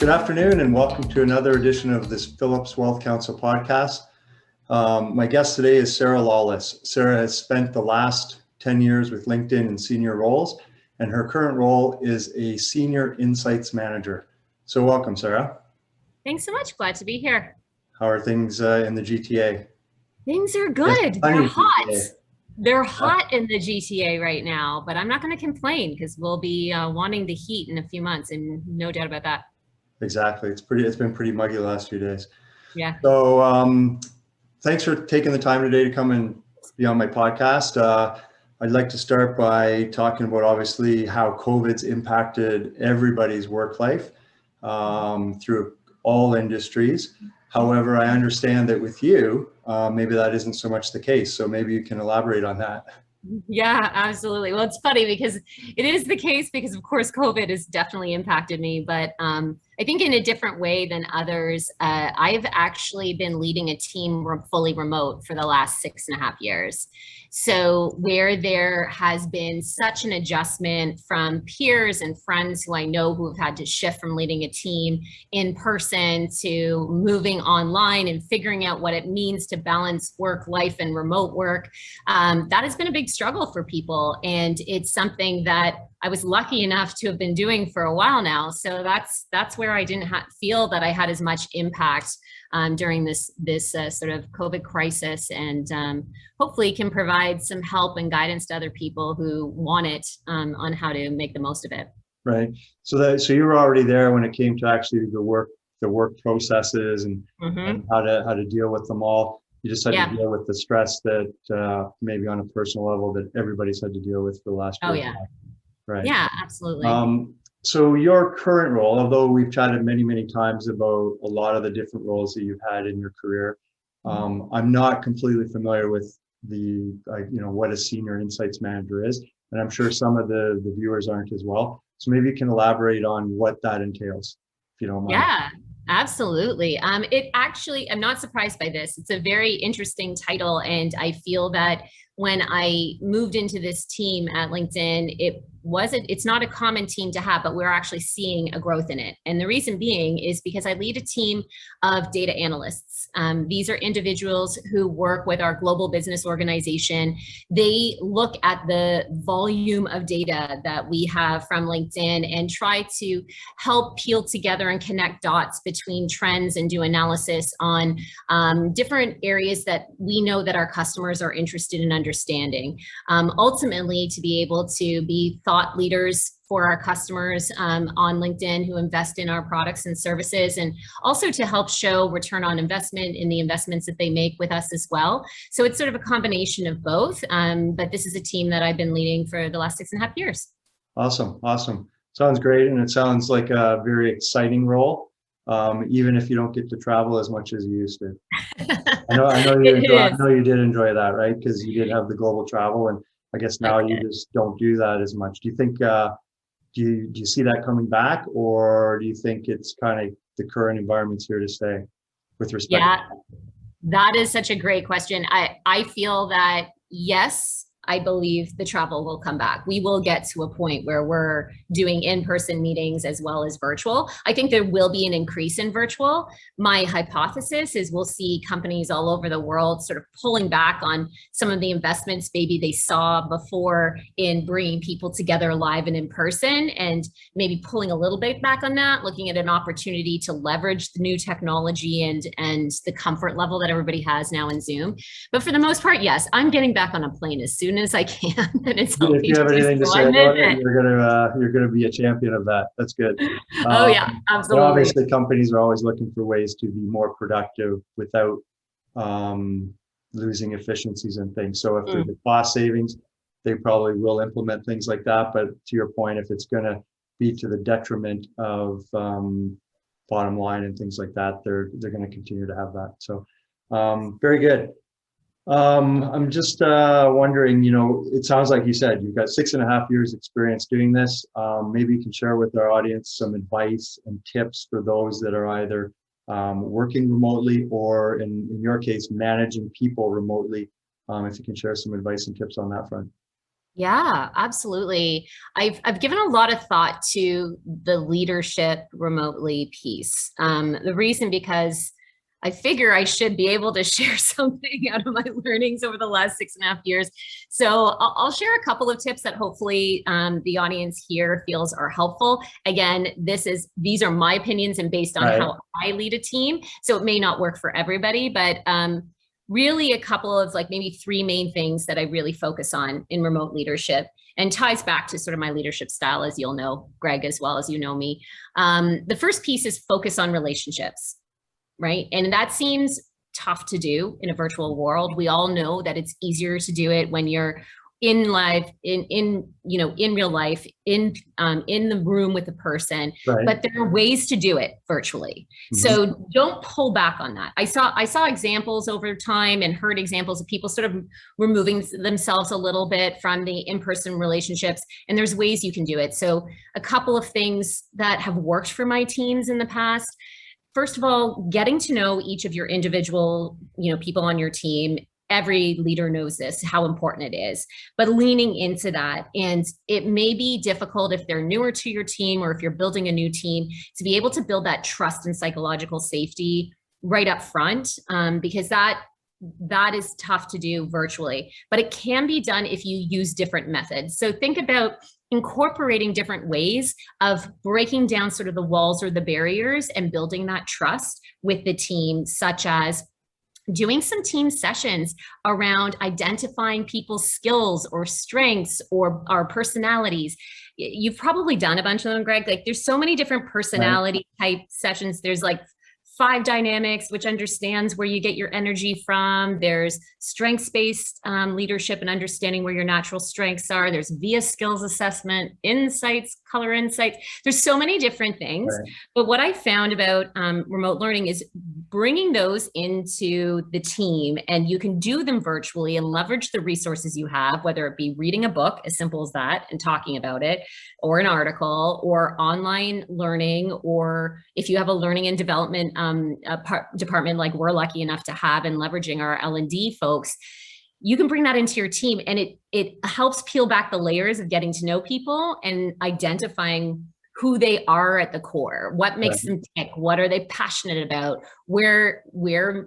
Good afternoon and welcome to another edition of this Phillips Wealth Counsel podcast. My guest today is Sarah Lawless. Sarah has spent the last 10 years with LinkedIn in senior roles, and her current role is a senior insights manager. So welcome, Sarah. Thanks so much. Glad to be here. How are things in the GTA? Things are good. They're hot. GTA. They're hot in the GTA right now, but I'm not going to complain because we'll be wanting the heat in a few months, and no doubt about that. Exactly. It's been pretty muggy the last few days. Yeah. So thanks for taking the time today to come and be on my podcast. I'd like to start by talking about obviously how COVID's impacted everybody's work life through all industries. However, I understand that with you, maybe that isn't so much the case. So maybe you can elaborate on that. Yeah, absolutely. Well, it's funny because it is the case because, of course, COVID has definitely impacted me, but I think in a different way than others. I've actually been leading a team fully remote for the last 6.5 years. So where there has been such an adjustment from peers and friends who I know who have had to shift from leading a team in person to moving online and figuring out what it means to balance work life and remote work, that has been a big struggle for people. And it's something that I was lucky enough to have been doing for a while now. So that's where I didn't feel that I had as much impact during this sort of COVID crisis, and hopefully can provide some help and guidance to other people who want it on how to make the most of it. Right. So you were already there when it came to actually the work processes and how to deal with them all. You just had to deal with the stress that maybe on a personal level that everybody's had to deal with for the last year. Oh yeah. Right. Yeah, absolutely. So your current role, although we've chatted many times about a lot of the different roles that you've had in your career, I'm not completely familiar with what a senior insights manager is, and I'm sure some of the viewers aren't as well. So maybe you can elaborate on what that entails, if you don't mind. Yeah, absolutely. It actually, I'm not surprised by this. It's a very interesting title, and I feel that when I moved into this team at LinkedIn, it's not a common team to have, but we're actually seeing a growth in it. And the reason being is because I lead a team of data analysts. These are individuals who work with our global business organization. They look at the volume of data that we have from LinkedIn and try to help peel together and connect dots between trends and do analysis on different areas that we know that our customers are interested in understanding. Ultimately, to be able to be thought leaders for our customers on LinkedIn who invest in our products and services, and also to help show return on investment in the investments that they make with us as well. So it's sort of a combination of both, but this is a team that I've been leading for the last 6.5 years. Awesome. Sounds great, and it sounds like a very exciting role, even if you don't get to travel as much as you used to. I know you did enjoy that, right? Because you did have the global travel, and I guess now you just don't do that as much. Do you think, do you see that coming back, or do you think it's kind of the current environment's here to stay with respect? Yeah, that is such a great question. I feel that, yes, I believe the travel will come back. We will get to a point where we're doing in-person meetings as well as virtual. I think there will be an increase in virtual. My hypothesis is we'll see companies all over the world sort of pulling back on some of the investments maybe they saw before in bringing people together live and in person, and maybe pulling a little bit back on that, looking at an opportunity to leverage the new technology and the comfort level that everybody has now in Zoom. But for the most part, yes, I'm getting back on a plane as soon as I can. And it's if you have anything to say about it, you're gonna be a champion of that. That's good. Oh yeah, absolutely. Obviously, companies are always looking for ways to be more productive without losing efficiencies and things. So if there's a cost savings, they probably will implement things like that. But to your point, if it's going to be to the detriment of bottom line and things like that, they're going to continue to have that. So very good. I'm just wondering, it sounds like you said you've got 6.5 years experience doing this. Maybe you can share with our audience some advice and tips for those that are either working remotely or in your case, managing people remotely. If you can share some advice and tips on that front. Yeah, absolutely. I've given a lot of thought to the leadership remotely piece. The reason because I figure I should be able to share something out of my learnings over the last 6.5 years. So I'll share a couple of tips that hopefully the audience here feels are helpful. Again, these are my opinions and based on Right. how I lead a team. So it may not work for everybody, but really a couple of like maybe three main things that I really focus on in remote leadership and ties back to sort of my leadership style, as you'll know, Greg, as well as you know me. The first piece is focus on relationships, right? And that seems tough to do in a virtual world. We all know that it's easier to do it when you're in live, in real life, in the room with the person. Right. But there are ways to do it virtually. Mhm. So don't pull back on that. I saw examples over time and heard examples of people sort of removing themselves a little bit from the in-person relationships. And there's ways you can do it. So a couple of things that have worked for my teams in the past. First of all, getting to know each of your individual, people on your team. Every leader knows this, how important it is, but leaning into that. And it may be difficult if they're newer to your team or if you're building a new team to be able to build that trust and psychological safety right up front, because that is tough to do virtually, but it can be done if you use different methods. So think about incorporating different ways of breaking down sort of the walls or the barriers and building that trust with the team, such as doing some team sessions around identifying people's skills or strengths or our personalities. You've probably done a bunch of them, Greg. Like there's so many different personality type sessions. There's like 5 dynamics, which understands where you get your energy from. There's strengths-based leadership and understanding where your natural strengths are. There's VIA skills assessment, insights, color insights. There's so many different things. Right. But what I found about remote learning is bringing those into the team, and you can do them virtually and leverage the resources you have, whether it be reading a book, as simple as that, and talking about it, or an article, or online learning, or if you have a learning and development department like we're lucky enough to have and leveraging our L&D folks, you can bring that into your team, and it helps peel back the layers of getting to know people and identifying who they are at the core, what makes them tick, what are they passionate about, where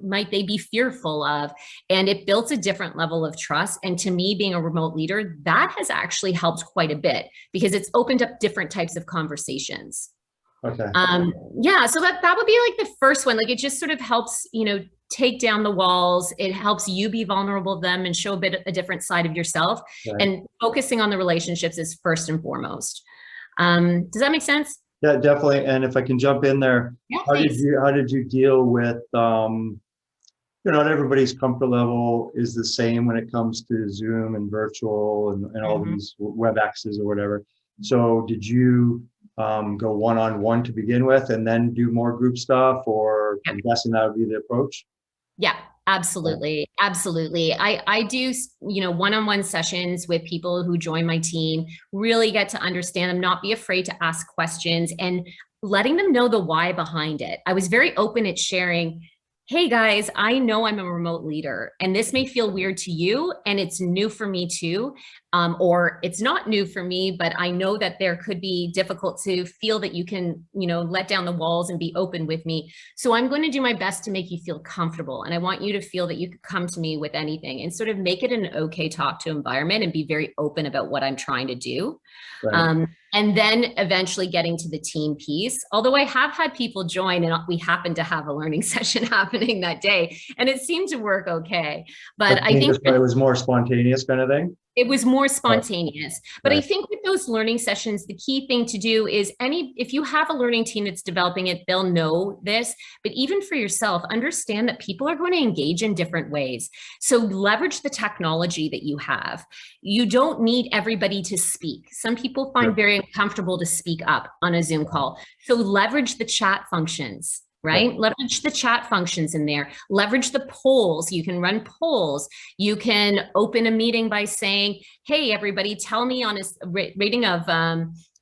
might they be fearful of, and it builds a different level of trust. And to me, being a remote leader, that has actually helped quite a bit because it's opened up different types of conversations. Okay. Yeah, so that would be like the first one. Like it just sort of helps, take down the walls. It helps you be vulnerable to them and show a different side of yourself. Right. And focusing on the relationships is first and foremost. Does that make sense? Yeah, definitely. And if I can jump in there, yeah, how did you deal with, not everybody's comfort level is the same when it comes to Zoom and virtual and all these WebExes or whatever. So did you go one-on-one to begin with and then do more group stuff, or I'm guessing that would be the approach? Yeah, absolutely. Absolutely. I do, one-on-one sessions with people who join my team, really get to understand them, not be afraid to ask questions and letting them know the why behind it. I was very open at sharing, hey guys, I know I'm a remote leader and this may feel weird to you and it's new for me too. Or it's not new for me, but I know that there could be difficult to feel that you can, let down the walls and be open with me. So I'm going to do my best to make you feel comfortable. And I want you to feel that you could come to me with anything and sort of make it an okay talk to environment and be very open about what I'm trying to do. Right. And then eventually getting to the team piece, although I have had people join and we happen to have a learning session happening that day and it seemed to work okay. But I think it was more spontaneous kind of thing. It was more spontaneous, but I think with those learning sessions, the key thing to do is if you have a learning team that's developing it, they'll know this, but even for yourself, understand that people are going to engage in different ways. So leverage the technology that you have. You don't need everybody to speak. Some people find very uncomfortable to speak up on a Zoom call. So leverage the chat functions. Right? Leverage the chat functions in there. Leverage the polls. You can run polls. You can open a meeting by saying, hey, everybody, tell me on a rating of,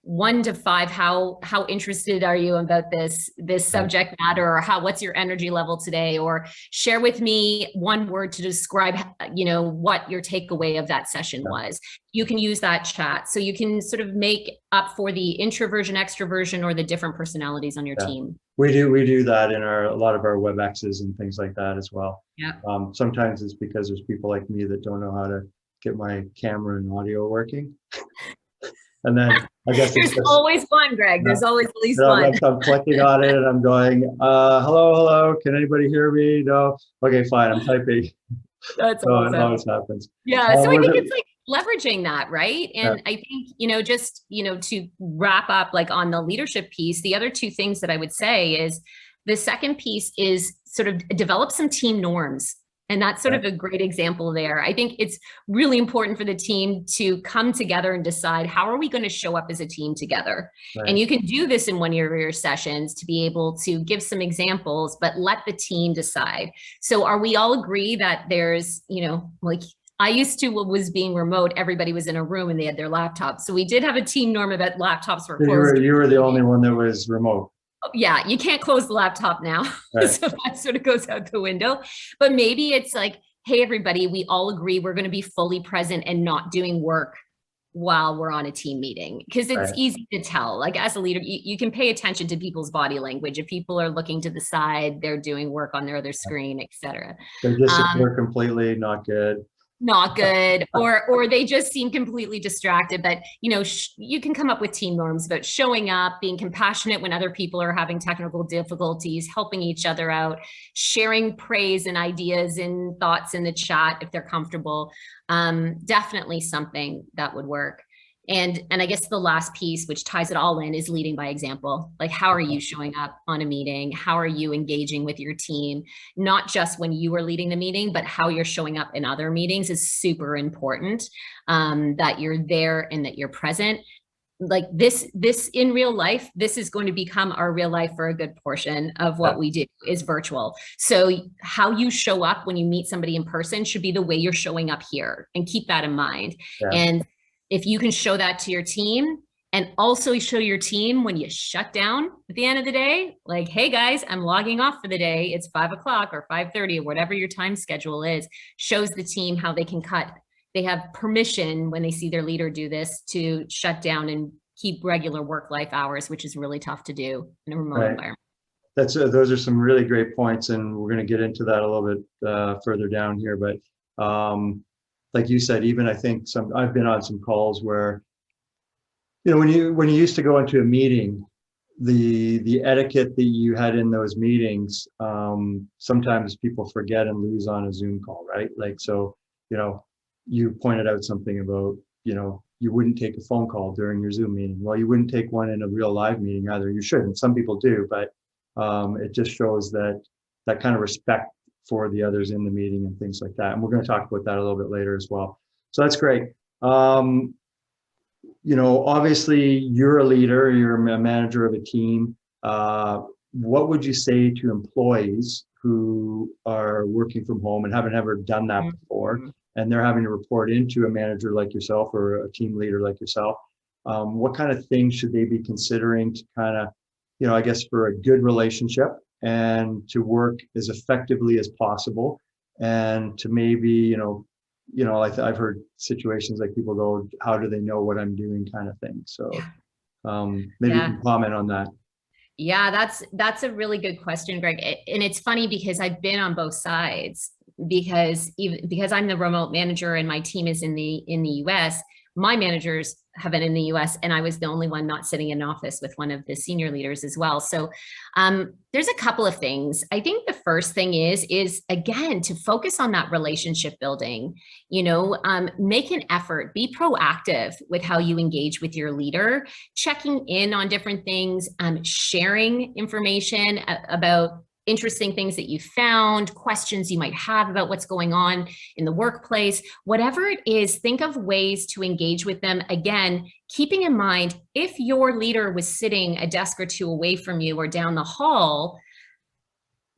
1 to 5, how interested are you about this subject matter, or what's your energy level today, or share with me one word to describe, what your takeaway of that session was. You can use that chat, so you can sort of make up for the introversion, extroversion, or the different personalities on your team. We do that in a lot of our WebExes and things like that as well. Yeah. Sometimes it's because there's people like me that don't know how to get my camera and audio working. And then I guess there's always one, Greg. There's always at least one. I'm clicking on it and I'm going, hello, can anybody hear me? No. Okay, fine. I'm typing. That's so awesome. It always happens. Yeah. So I think it's like leveraging that, right? And I think, just, to wrap up like on the leadership piece, the other 2 things that I would say is the second piece is sort of develop some team norms. And that's sort of a great example there. I think it's really important for the team to come together and decide, how are we going to show up as a team together? Right. And you can do this in one of your sessions to be able to give some examples, but let the team decide. So are we all agree that there's, like I used to, what was being remote, everybody was in a room and they had their laptops. So we did have a team norm about laptops were closed. You were the only one that was remote. Yeah, you can't close the laptop now. Right. So that sort of goes out the window. But maybe it's like, hey, everybody, we all agree we're going to be fully present and not doing work while we're on a team meeting. Because it's easy to tell. Like as a leader, you can pay attention to people's body language. If people are looking to the side, they're doing work on their other screen, etc. They disappear completely, not good. Not good, or they just seem completely distracted. But you can come up with team norms about showing up, being compassionate when other people are having technical difficulties, helping each other out, sharing praise and ideas and thoughts in the chat if they're comfortable. Definitely something that would work. And I guess the last piece, which ties it all in, is leading by example. Like, how are you showing up on a meeting? How are you engaging with your team? Not just when you are leading the meeting, but how you're showing up in other meetings is super important, that you're there and that you're present. Like this in real life, this is going to become our real life for a good portion of what we do is virtual. So how you show up when you meet somebody in person should be the way you're showing up here, and keep that in mind. Yeah. And if you can show that to your team, and also show your team when you shut down at the end of the day, like, hey guys, I'm logging off for the day. It's 5 o'clock or 5:30 or whatever your time schedule is, shows the team how they can cut. They have permission when they see their leader do this to shut down and keep regular work-life hours, which is really tough to do in a remote environment. Those are some really great points, and we're going to get into that a little bit further down here. But like you said, even I think I've been on some calls where, when you used to go into a meeting, the etiquette that you had in those meetings, sometimes people forget and lose on a Zoom call, right? Like, so, you pointed out something about, you wouldn't take a phone call during your Zoom meeting. Well, you wouldn't take one in a real live meeting either. You shouldn't. Some people do, but it just shows that kind of respect for the others in the meeting and things like that. And we're going to talk about that a little bit later as well. So that's great. Obviously you're a leader, you're a manager of a team. What would you say to employees who are working from home and haven't ever done that before, and they're having to report into a manager like yourself or a team leader like yourself? What kind of things should they be considering to kind of, I guess, for a good relationship and to work as effectively as possible, and to maybe, I've heard situations like people go, how do they know what I'm doing, kind of thing. So maybe you can comment on that. Yeah, that's a really good question, Greg. And it's funny because I've been on both sides, because I'm the remote manager and my team is in the US. My managers have been in the US, and I was the only one not sitting in an office with one of the senior leaders as well. So there's a couple of things. I think the first thing is again, to focus on that relationship building, make an effort, be proactive with how you engage with your leader, checking in on different things, sharing information about interesting things that you found, questions you might have about what's going on in the workplace, whatever it is, think of ways to engage with them. Again, keeping in mind, if your leader was sitting a desk or two away from you or down the hall,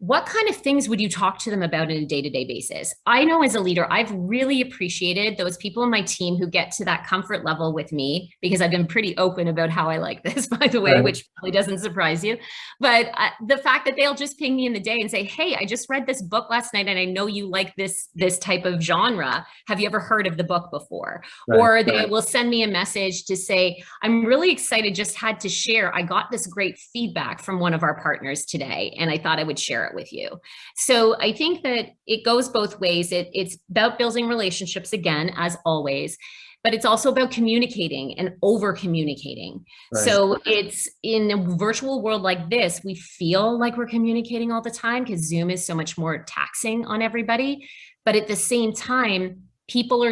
what kind of things would you talk to them about on a day-to-day basis? I know as a leader, I've really appreciated those people in my team who get to that comfort level with me, because I've been pretty open about how I like this, by the way, Right. which probably doesn't surprise you. But the fact that they'll just ping me in the day and say, hey, I just read this book last night and I know you like this type of genre. Have you ever heard of the book before? Right. Or they will send me a message to say, I'm really excited, just had to share. I got this great feedback from one of our partners today, and I thought I would share it with you. So I think that it goes both ways. It's about building relationships again, as always, but it's also about communicating and over communicating. Right. So it's in a virtual world like this, we feel like we're communicating all the time because Zoom is so much more taxing on everybody. But at the same time, people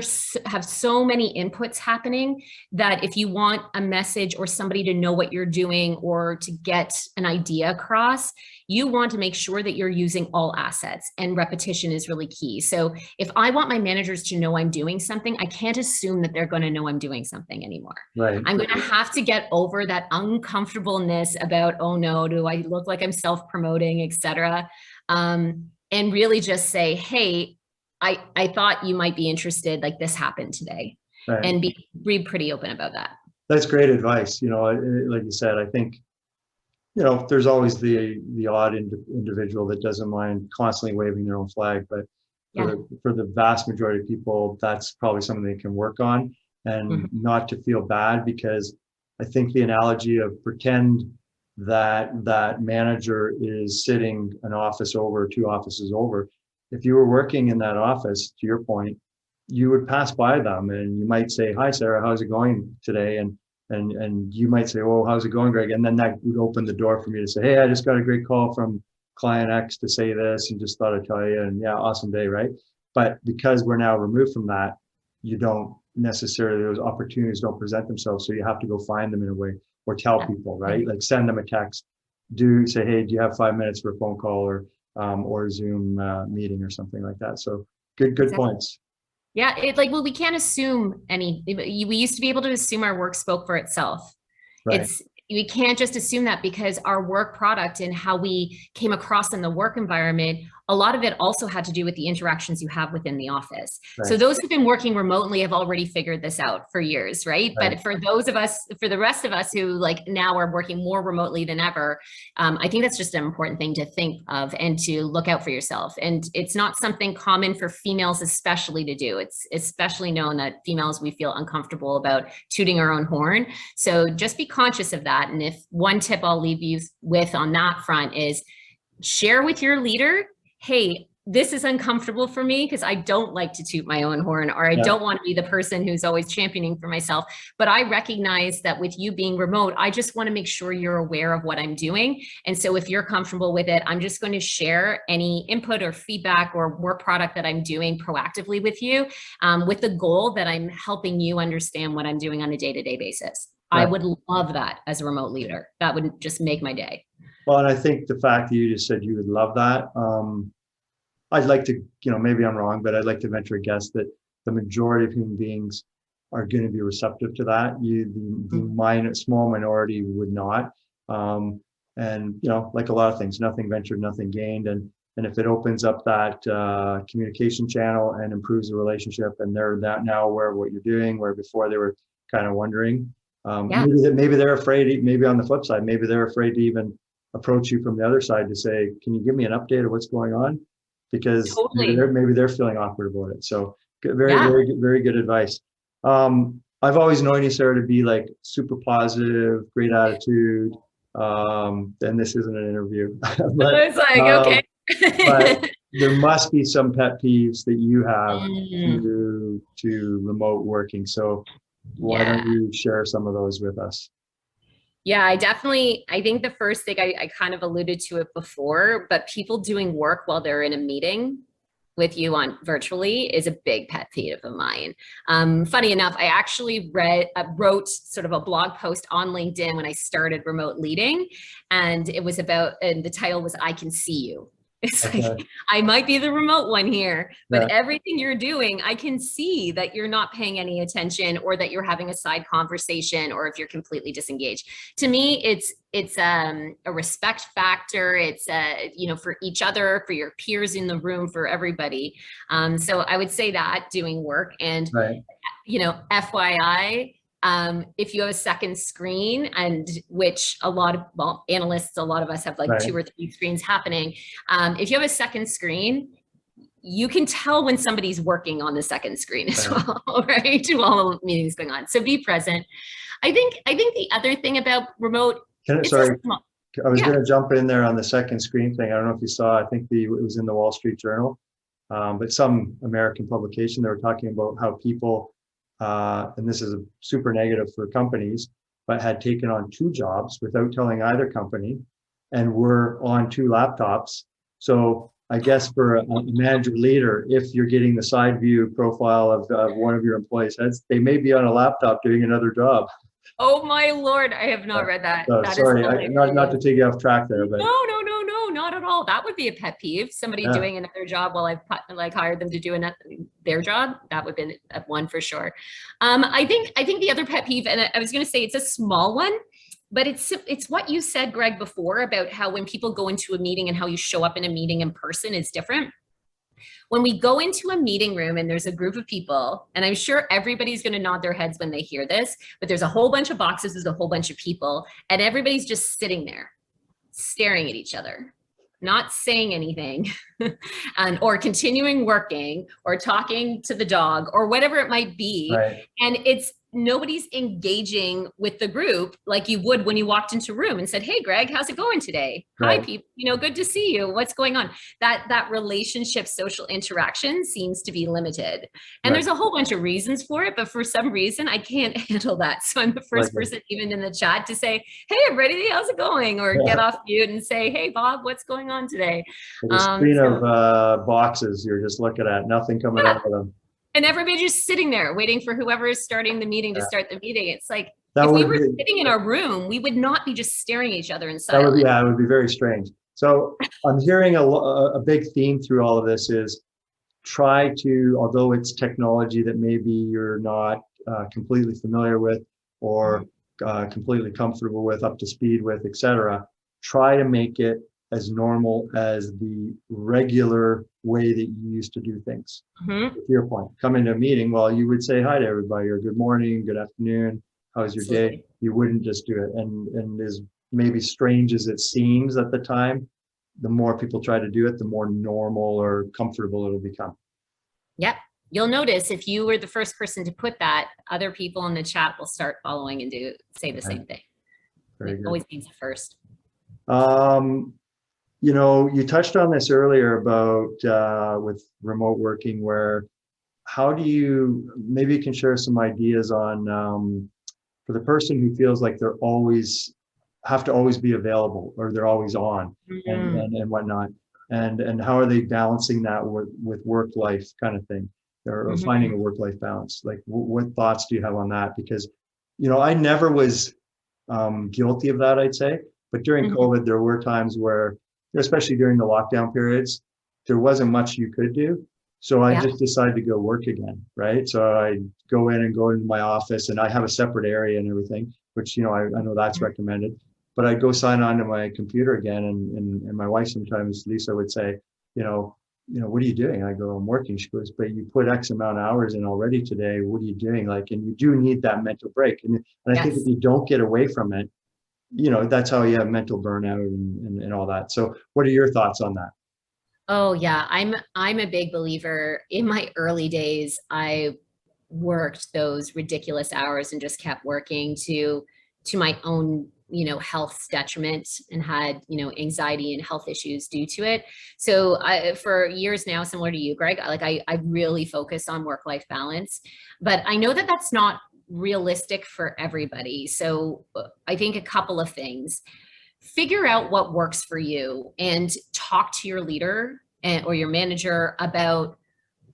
have so many inputs happening that if you want a message or somebody to know what you're doing or to get an idea across, you want to make sure that you're using all assets, and repetition is really key. So if I want my managers to know I'm doing something, I can't assume that they're going to know I'm doing something anymore. Right. I'm going to have to get over that uncomfortableness about, oh no, do I look like I'm self-promoting, etc. And really just say, hey, I thought you might be interested, like this happened today. Right. And be pretty open about that. That's great advice. You know, like you said, I think, you know, there's always the odd individual that doesn't mind constantly waving their own flag, but for the vast majority of people, that's probably something they can work on, and not to feel bad, because I think the analogy of pretend that manager is sitting an office over, 2 offices over. If you were working in that office, to your point, you would pass by them and you might say, hi, Sarah, how's it going today? And you might say, oh, how's it going, Greg? And then that would open the door for me to say, hey, I just got a great call from client X to say this and just thought I'd tell you. And yeah, awesome day, right? But because we're now removed from that, you don't necessarily, those opportunities don't present themselves. So you have to go find them in a way, or tell people, right? Like send them a text, say, hey, do you have 5 minutes for a phone call or Zoom meeting or something like that. So good points. Yeah, well, we can't assume we used to be able to assume our work spoke for itself. Right. We can't just assume that, because our work product and how we came across in the work environment, a lot of it also had to do with the interactions you have within the office. Right. So those who've been working remotely have already figured this out for years, right? But for the rest of us who like now are working more remotely than ever, I think that's just an important thing to think of and to look out for yourself. And it's not something common for females especially to do. It's especially known that females, we feel uncomfortable about tooting our own horn. So just be conscious of that. And if one tip I'll leave you with on that front is share with your leader, hey, this is uncomfortable for me because I don't like to toot my own horn, or I don't want to be the person who's always championing for myself. But I recognize that with you being remote, I just want to make sure you're aware of what I'm doing. And so if you're comfortable with it, I'm just going to share any input or feedback or work product that I'm doing proactively with you, with the goal that I'm helping you understand what I'm doing on a day-to-day basis. I would love that as a remote leader. That would just make my day. Well, and I think the fact that you just said you would love that, I'd like to, you know, maybe I'm wrong, but I'd like to venture a guess that the majority of human beings are going to be receptive to that. The small minority would not. And, you know, like a lot of things, nothing ventured, nothing gained. And if it opens up that communication channel and improves the relationship, and they're now aware of what you're doing, where before they were kind of wondering, maybe they're afraid, maybe on the flip side, maybe they're afraid to even approach you from the other side to say, can you give me an update of what's going on? Because maybe they're feeling awkward about it. So very good advice. I've always known you, Sarah, to be like super positive, great attitude. And this isn't an interview. But, it's like, okay. But there must be some pet peeves that you have to remote working. So why don't you share some of those with us? Yeah, I think the first thing I kind of alluded to it before, but people doing work while they're in a meeting with you on virtually is a big pet peeve of mine. Funny enough, I actually wrote sort of a blog post on LinkedIn when I started remote leading, and it was and the title was, I Can See You. It's Okay. like, I might be the remote one here, but Yeah. everything you're doing, I can see that you're not paying any attention, or that you're having a side conversation, or if you're completely disengaged. To me, it's a respect factor. It's for each other, for your peers in the room, for everybody. So I would say that doing work, and Right. FYI, if you have a second screen, and which a lot of analysts, a lot of us have like Right. 2 or 3 screens happening. If you have a second screen, you can tell when somebody's working on the second screen as well, right? While the meeting's going on. So be present. I think the other thing about remote. Sorry, I was going to jump in there on the second screen thing. I don't know if you saw, I think it was in the Wall Street Journal, but some American publication, they were talking about how people, and this is super negative for companies, but had taken on 2 jobs without telling either company, and were on 2 laptops. So I guess for a manager leader, if you're getting the side view profile of one of your employees' heads, they may be on a laptop doing another job. Oh my Lord, I have not read that. So, that sorry, not to take you off track there, but no, not at all. That would be a pet peeve. Somebody doing another job while I've like hired them to do their job. That would be one for sure. I think the other pet peeve, and I was going to say it's a small one, but it's what you said, Greg, before, about how when people go into a meeting and how you show up in a meeting in person is different. When we go into a meeting room and there's a group of people, and I'm sure everybody's going to nod their heads when they hear this, but there's a whole bunch of boxes, there's a whole bunch of people, and everybody's just sitting there staring at each other, not saying anything, or continuing working, or talking to the dog, or whatever it might be. Right. And nobody's engaging with the group like you would when you walked into a room and said, "Hey, Greg, how's it going today? Right. Hi, people, good to see you. What's going on?" That relationship, social interaction seems to be limited. And there's a whole bunch of reasons for it, but for some reason I can't handle that. So I'm the first person even in the chat to say, "Hey, everybody, how's it going?" Or get off mute and say, "Hey, Bob, what's going on today?" The screen of boxes you're just looking at, nothing coming out of them. And everybody just sitting there waiting for whoever is starting the meeting to start the meeting. It's like, if we were sitting in our room, we would not be just staring at each other in silence. It would be very strange. So I'm hearing a big theme through all of this is try to, although it's technology that maybe you're not completely familiar with, or completely comfortable with, up to speed with, etc., try to make it as normal as the regular way that you used to do things. To your point, come into a meeting, well, you would say hi to everybody, or good morning, good afternoon, how's your day? You wouldn't just do it. And as maybe strange as it seems at the time, the more people try to do it, the more normal or comfortable it'll become. Yep. You'll notice if you were the first person to put that, other people in the chat will start following and say the same thing. It always means the first. You touched on this earlier about with remote working, where maybe you can share some ideas on for the person who feels like they're have to always be available, or they're always on and whatnot, and how are they balancing that with work life kind of thing, or finding a work-life balance? Like what thoughts do you have on that? Because I never was guilty of that, I'd say, but during COVID there were times where, especially during the lockdown periods, there wasn't much you could do. So I just decided to go work again, right? So I go into my office, and I have a separate area and everything, which, I know that's recommended, but I'd go sign on to my computer again. And my wife sometimes, Lisa, would say, what are you doing? I go, I'm working. She goes, but you put X amount of hours in already today. What are you doing? And you do need that mental break. And I think if you don't get away from it, that's how you have mental burnout and all that. So what are your thoughts on that? Oh yeah, I'm a big believer. In my early days, I worked those ridiculous hours and just kept working to my own, health's detriment, and had, anxiety and health issues due to it. So for years now, similar to you, Greg, I really focus on work-life balance, but I know that that's not realistic for everybody. So I think a couple of things: figure out what works for you, and talk to your leader or your manager about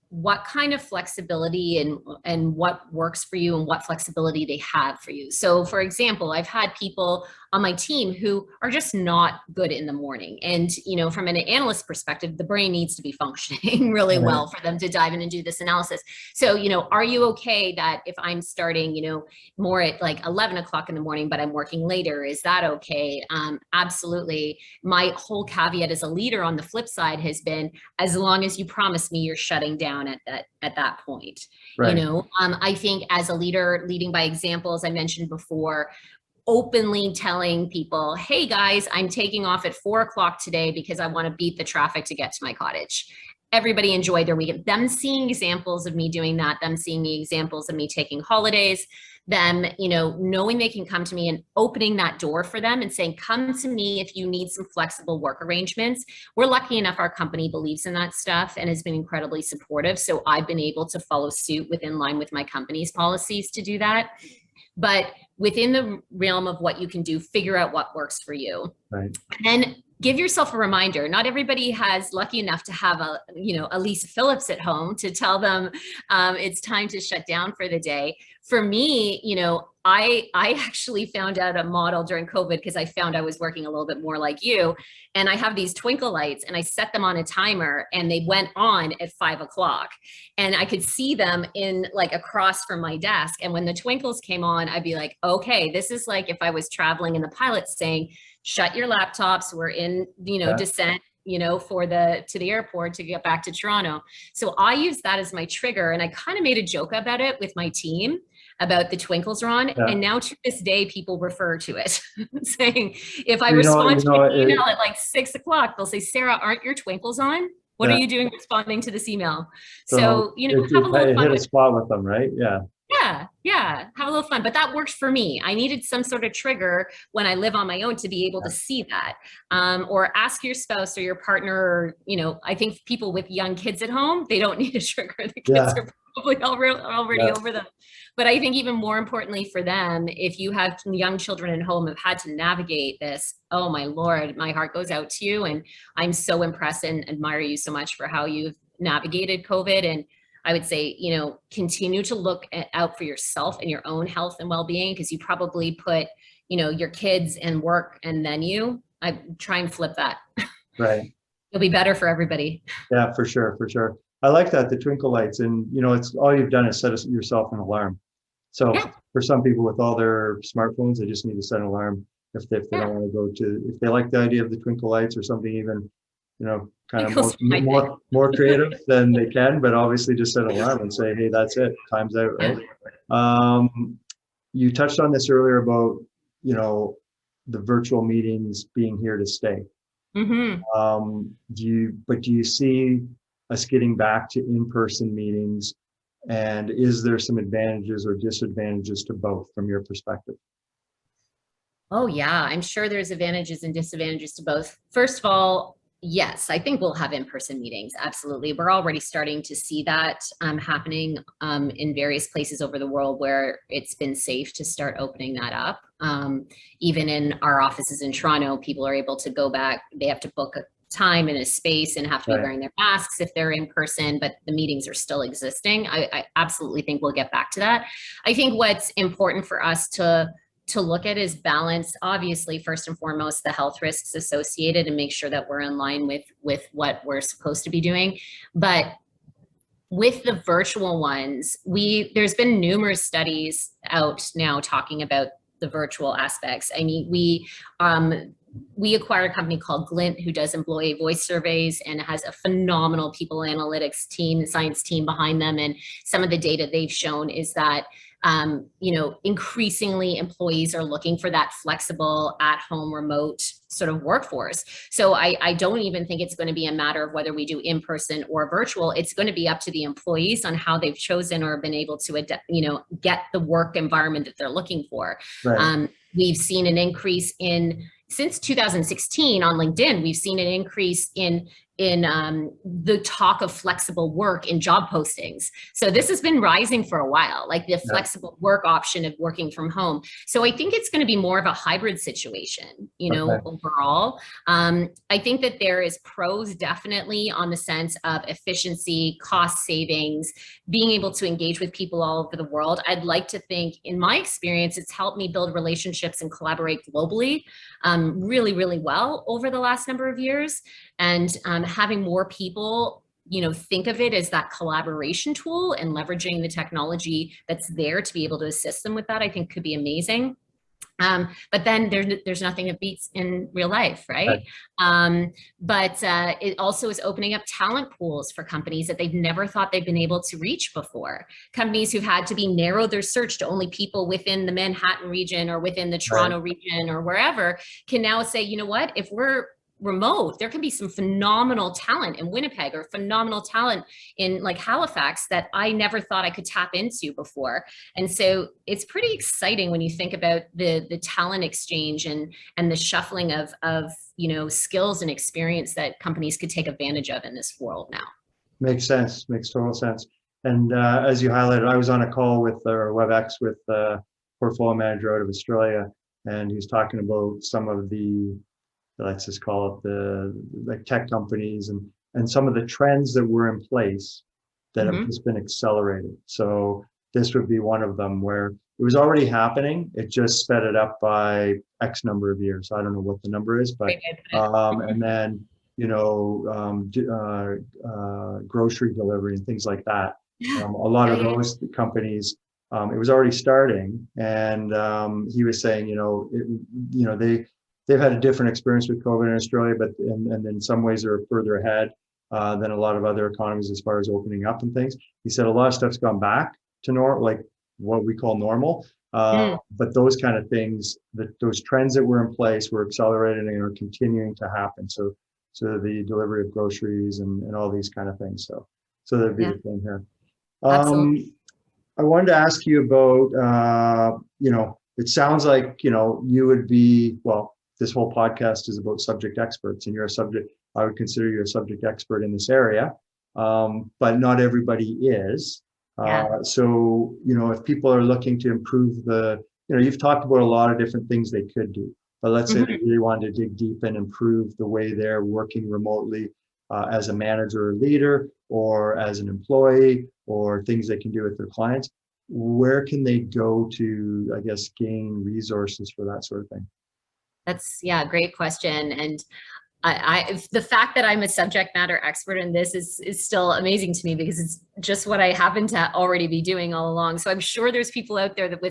what kind of flexibility and what works for you, and what flexibility they have for you. So for example, I've had people on my team who are just not good in the morning. And, you know, from an analyst perspective, the brain needs to be functioning really well for them to dive in and do this analysis. So, you know, are you okay that if I'm starting, you know, more at like 11 o'clock in the morning, but I'm working later, is that okay? Absolutely. My whole caveat as a leader on the flip side has been, as long as you promise me you're shutting down at that point. You know, I think as a leader, leading by examples, I mentioned before, openly telling people, hey guys, I'm taking off at 4 o'clock today because I want to beat the traffic to get to my cottage. Everybody enjoyed their weekend. Them seeing examples of me doing that, them seeing the examples of me taking holidays, them, you know, knowing they can come to me and opening that door for them and saying, come to me if you need some flexible work arrangements. We're lucky enough, our company believes in that stuff and has been incredibly supportive. So I've been able to follow suit within line with my company's policies to do that. But within the realm of what you can do, figure out what works for you. And then give yourself a reminder. Not everybody has lucky enough to have a, you know, a Lisa Phillips at home to tell them it's time to shut down for the day. For me, you know, I actually found out a model during COVID because I found I was working a little bit more like you. And I have these twinkle lights and I set them on a timer and they went on at 5 o'clock. And I could see them in like across from my desk. And when the twinkles came on, I'd be like, okay, this is like if I was traveling and the pilot saying, shut your laptops, we're in, you know, descent, you know, to the airport to get back to Toronto. So I use that as my trigger. And I kind of made a joke about it with my team about the twinkles are on. And now to this day, people refer to it saying, if I respond to an email at like 6 o'clock, they'll say, Sarah, aren't your twinkles on? What are you doing responding to this email? So, you know, have a little fun. Hit a spot with them, right? Yeah, have a little fun. But that worked for me. I needed some sort of trigger when I live on my own to be able to see that. Or ask your spouse or your partner, or, you know, I think people with young kids at home, they don't need a trigger. The kids are probably already over them. But I think even more importantly for them, if you have young children at home have had to navigate this, oh my Lord, my heart goes out to you. And I'm so impressed and admire you so much for how you've navigated COVID. And I would say, you know, continue to look out for yourself and your own health and well-being, because you probably put, you know, your kids and work and then you. I try and flip that. Right. It'll be better for everybody. Yeah, for sure, for sure. I like that, the twinkle lights, and you know, it's all you've done is set yourself an alarm. So for some people with all their smartphones, they just need to set an alarm if they don't want to go to, if they like the idea of the twinkle lights or something even, you know, kind of more creative than they can, but obviously just set an alarm and say, hey, that's it, time's out, right? You touched on this earlier about, you know, the virtual meetings being here to stay. Do you see us getting back to in-person meetings? And is there some advantages or disadvantages to both from your perspective? Oh yeah, I'm sure there's advantages and disadvantages to both. First of all, yes, I think we'll have in-person meetings. Absolutely. We're already starting to see that happening in various places over the world where it's been safe to start opening that up. Even in our offices in Toronto, people are able to go back. They have to book a time and a space and have to be wearing their masks if they're in person, but the meetings are still existing. I absolutely think we'll get back to that. I think what's important for us to look at is balance, obviously, first and foremost, the health risks associated, and make sure that we're in line with what we're supposed to be doing. But with the virtual ones, there's been numerous studies out now talking about the virtual aspects. I mean, we acquired a company called Glint, who does employee voice surveys and has a phenomenal people analytics team, science team behind them. And some of the data they've shown is that, you know, increasingly employees are looking for that flexible at-home remote sort of workforce. So I don't even think it's going to be a matter of whether we do in-person or virtual. It's going to be up to the employees on how they've chosen or been able to, you know, get the work environment that they're looking for. We've seen an increase since 2016 on LinkedIn, we've seen an increase in the talk of flexible work in job postings. So this has been rising for a while, like the flexible work option of working from home. So I think it's going to be more of a hybrid situation, overall. I think that there is pros definitely on the sense of efficiency, cost savings, being able to engage with people all over the world. I'd like to think, in my experience, it's helped me build relationships and collaborate globally really, really well over the last number of years. And having more people, think of it as that collaboration tool and leveraging the technology that's there to be able to assist them with that, I think could be amazing. But then there's nothing that beats in real life, right? But it also is opening up talent pools for companies that they've never thought they've been able to reach before. Companies who've had to narrow their search to only people within the Manhattan region or within the Toronto region or wherever can now say, you know what, if we're remote, there can be some phenomenal talent in Winnipeg or phenomenal talent in like Halifax that I never thought I could tap into before. And so it's pretty exciting when you think about the talent exchange and the shuffling of skills and experience that companies could take advantage of in this world now. Makes sense. Makes total sense. And as you highlighted, I was on a call with WebEx with the portfolio manager out of Australia, and he's talking about some of the, let's just call it the tech companies and some of the trends that were in place that have just been accelerated. So this would be one of them where it was already happening. It just sped it up by X number of years. I don't know what the number is, but and then grocery delivery and things like that. A lot of those companies, it was already starting, and he was saying, they've had a different experience with COVID in Australia, but and in some ways they're further ahead than a lot of other economies as far as opening up and things. He said a lot of stuff's gone back to normal, like what we call normal. But those kind of things, those trends that were in place were accelerating and are continuing to happen. So the delivery of groceries and all these kind of things. So that'd be the thing here. I wanted to ask you about, it sounds like, you would be, well, this whole podcast is about subject experts, and I would consider you a subject expert in this area, but not everybody is. So, if people are looking to improve you've talked about a lot of different things they could do, but let's say they really wanted to dig deep and improve the way they're working remotely as a manager or leader, or as an employee, or things they can do with their clients. Where can they go to, I guess, gain resources for that sort of thing? That's a great question. And the fact that I'm a subject matter expert in this is still amazing to me, because it's just what I happen to already be doing all along. So I'm sure there's people out there that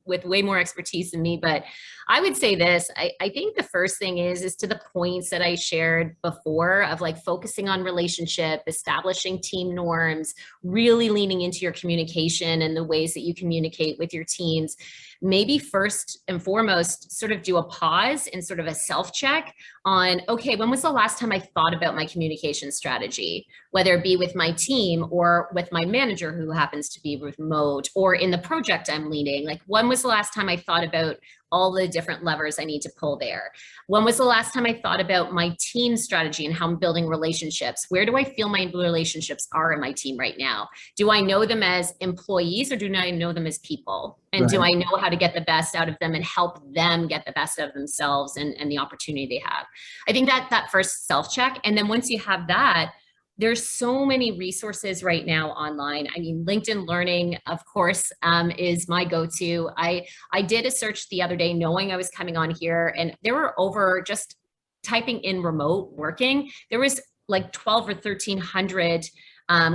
with way more expertise than me, but I would say this, I think the first thing is to the points that I shared before of like focusing on relationship, establishing team norms, really leaning into your communication and the ways that you communicate with your teams. Maybe first and foremost, sort of do a pause and sort of a self-check on, okay, when was the last time I thought about my communication strategy, whether it be with my team or with my manager who happens to be remote, or in the project I'm leading? Like, when was the last time I thought about all the different levers I need to pull there? When was the last time I thought about my team strategy and how I'm building relationships? Where do I feel my relationships are in my team right now? Do I know them as employees, or do I know them as people? And do I know how to get the best out of them and help them get the best out of themselves and the opportunity they have? I think that first self-check. And then once you have that, there's so many resources right now online. I mean, LinkedIn Learning, of course, is my go-to. I did a search the other day knowing I was coming on here, and there were over, just typing in remote working, there was like 12 or 1,300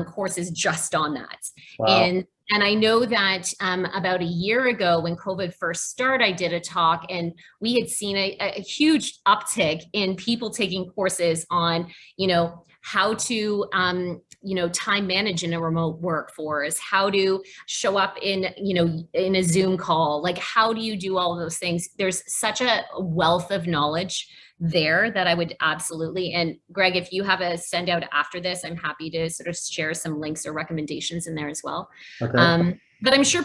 courses just on that. Wow. And I know that about a year ago when COVID first started, I did a talk, and we had seen a huge uptick in people taking courses on, how to, time manage in a remote workforce, how to show up in a Zoom call, like how do you do all of those things? There's such a wealth of knowledge there that I would absolutely, and Greg, if you have a send out after this, I'm happy to sort of share some links or recommendations in there as well. Okay. But I'm sure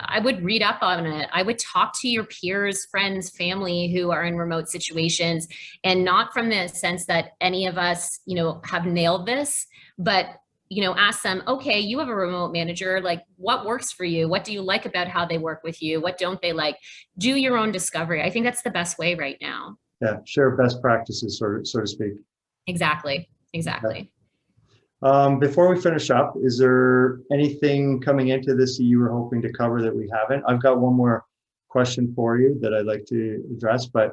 I would read up on it. I would talk to your peers, friends, family who are in remote situations, and not from the sense that any of us, have nailed this, but, ask them, okay, you have a remote manager, like what works for you? What do you like about how they work with you? What don't they like? Do your own discovery. I think that's the best way right now. Yeah, share best practices, so to speak. Exactly. Okay. Before we finish up, is there anything coming into this that you were hoping to cover that we haven't? I've got one more question for you that I'd like to address, but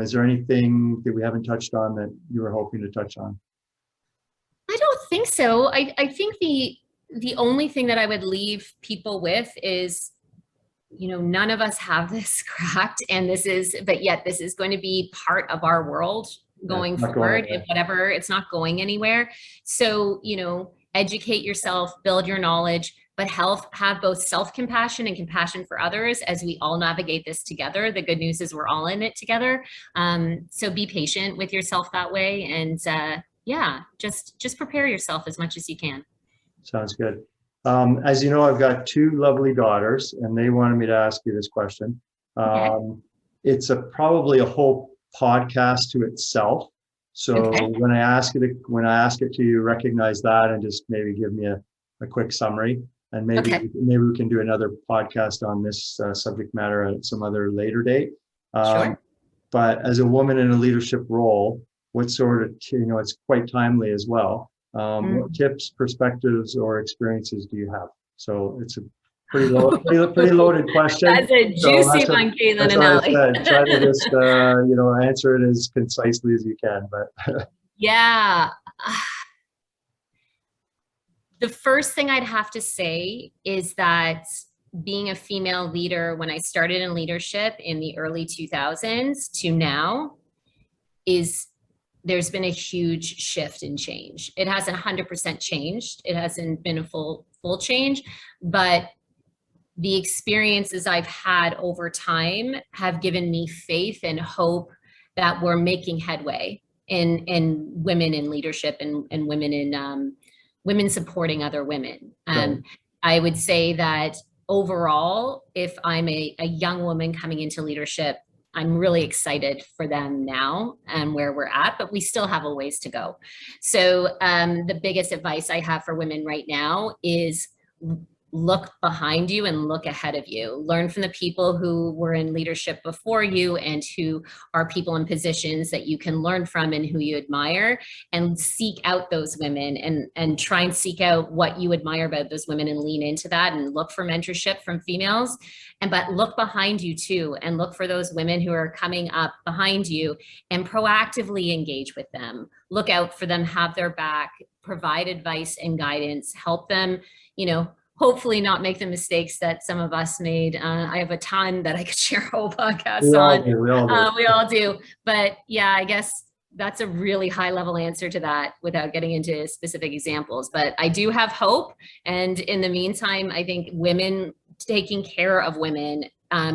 is there anything that we haven't touched on that you were hoping to touch on? I don't think so. I think the only thing that I would leave people with is, none of us have this cracked, and but yet this is going to be part of our world going forward. If whatever, it's not going anywhere. So, educate yourself, build your knowledge, but have both self-compassion and compassion for others as we all navigate this together. The good news is we're all in it together. So be patient with yourself that way. And yeah, just prepare yourself as much as you can. Sounds good. As you know, I've got two lovely daughters, and they wanted me to ask you this question. Okay. It's probably a whole podcast to itself. So Okay. when I ask it to you, recognize that and just maybe give me a quick summary, and maybe we can do another podcast on this subject matter at some other later date. Sure. But as a woman in a leadership role, what sort of, it's quite timely as well. What tips, perspectives, or experiences do you have? So it's a pretty loaded question. That's a juicy one, Caitlin and Ellie. Try to just answer it as concisely as you can. But yeah, the first thing I'd have to say is that being a female leader, when I started in leadership in the early 2000s to now, there's been a huge shift and change. It hasn't 100% changed. It hasn't been a full change, but the experiences I've had over time have given me faith and hope that we're making headway in women in leadership and women in women supporting other women. And I would say that overall, if I'm a young woman coming into leadership, I'm really excited for them now and where we're at, but we still have a ways to go. So the biggest advice I have for women right now is look behind you and look ahead of you. Learn from the people who were in leadership before you and who are people in positions that you can learn from and who you admire, and seek out those women and try and seek out what you admire about those women and lean into that and look for mentorship from females. But look behind you too, and look for those women who are coming up behind you and proactively engage with them. Look out for them, have their back, provide advice and guidance, help them, hopefully not make the mistakes that some of us made. I have a ton that I could share a whole podcast on. We all do. But yeah, I guess that's a really high level answer to that without getting into specific examples. But I do have hope. And in the meantime, I think women taking care of women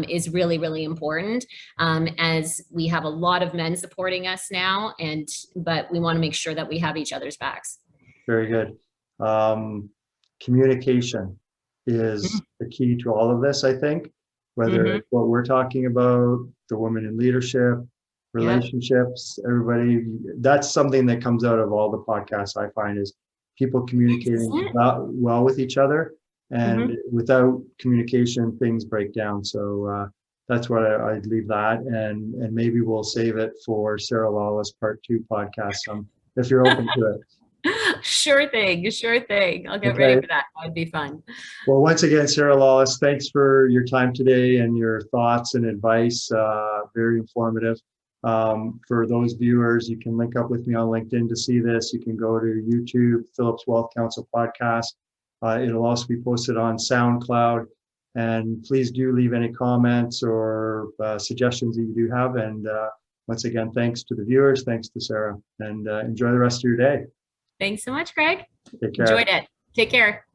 is really, really important, as we have a lot of men supporting us now, but we want to make sure that we have each other's backs. Very good. Communication is the key to all of this, I think, whether it's what we're talking about, the women in leadership, relationships, everybody, that's something that comes out of all the podcasts I find is people communicating well with each other, and without communication, things break down. So that's what I'd leave that, and maybe we'll save it for Sarah Lawless Part 2 podcast, if you're open to it. Sure thing. I'll get ready for that. That would be fun. Well, once again, Sarah Lawless, thanks for your time today and your thoughts and advice. Very informative. For those viewers, you can link up with me on LinkedIn to see this. You can go to YouTube, Phillips Wealth Counsel Podcast. It'll also be posted on SoundCloud. And please do leave any comments or suggestions that you do have. And once again, thanks to the viewers. Thanks to Sarah. And enjoy the rest of your day. Thanks so much, Greg. Take care. Enjoyed it. Take care.